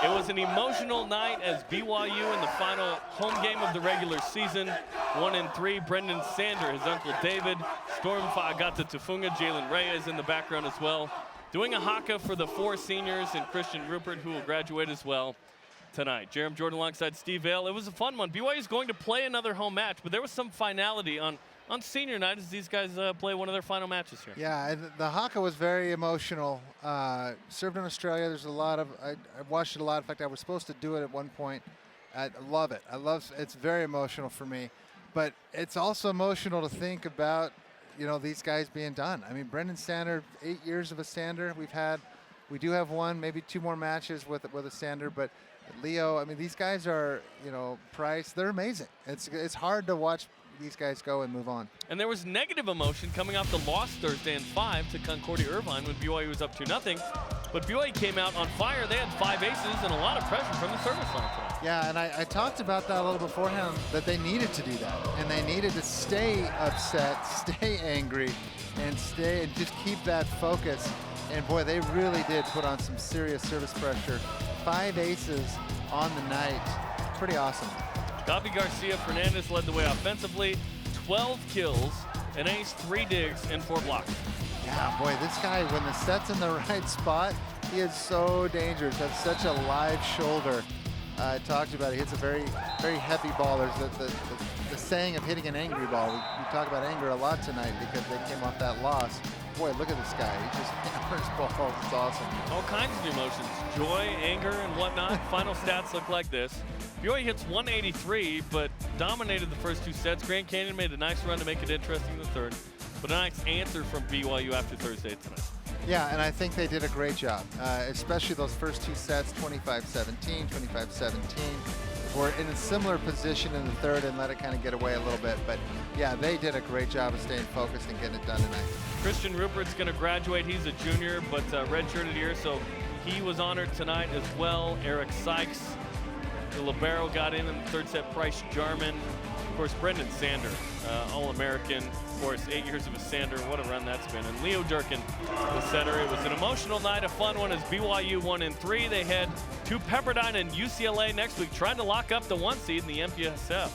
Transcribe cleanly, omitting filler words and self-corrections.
It was an emotional night as BYU in the final home game of the regular season, 1-3. Brendan Sander, his uncle David, Storm Fa'agata Tufunga, Jalen Reyes in the background as well, doing a haka for the 4 seniors and Christian Rupert, who will graduate as well tonight. Jerem Jordan alongside Steve Vale. It was a fun one. BYU is going to play another home match, but there was some finality on senior night as these guys play one of their final matches here. Yeah, the haka was very emotional. Served in Australia. There's a lot of, I watched it a lot. In fact, I was supposed to do it at one point. I love it. It's very emotional for me. But it's also emotional to think about, these guys being done. I mean, Brendan Sander, 8 years of a Sander. We do have one, maybe 2 more matches with a Sander, but Leo, I mean, these guys are, Price, they're amazing. It's hard to watch these guys go and move on. And there was negative emotion coming off the loss Thursday in 5 to Concordia Irvine when BYU was up 2-0. But BYU came out on fire. They had 5 aces and a lot of pressure from the service line tonight. Yeah, and I talked about that a little beforehand, that they needed to do that. And they needed to stay upset, stay angry, and just keep that focus. And boy, they really did put on some serious service pressure. 5 aces on the night. Pretty awesome. Gabi Garcia Fernandez led the way offensively, 12 kills, an ace, 3 digs, and 4 blocks. Yeah, boy, this guy, when the set's in the right spot, he is so dangerous. Has such a live shoulder. I talked about it. He hits a very, very heavy ball. There's the saying of hitting an angry ball. We talk about anger a lot tonight because they came off that loss. Boy, look at this guy. He just hammers balls. It's awesome. All kinds of emotions, joy, anger, and whatnot. Final stats look like this. BYU hits 183, but dominated the first 2 sets. Grand Canyon made a nice run to make it interesting in the third, but a nice answer from BYU after Thursday tonight. Yeah, and I think they did a great job, especially those first 2 sets, 25-17, 25-17. We're in a similar position in the third and let it kind of get away a little bit. But yeah, they did a great job of staying focused and getting it done tonight. Christian Rupert's going to graduate. He's a junior, but redshirted here, so he was honored tonight as well. Eric Sykes, the libero, got in the third set. Bryce Jarman, of course, Brendan Sander, All-American. Of course, 8 years of a Sander. What a run that's been. And Leo Durkin, the setter. It was an emotional night, a fun one as BYU 1-3. They head to Pepperdine and UCLA next week, trying to lock up the 1 seed in the MPSF.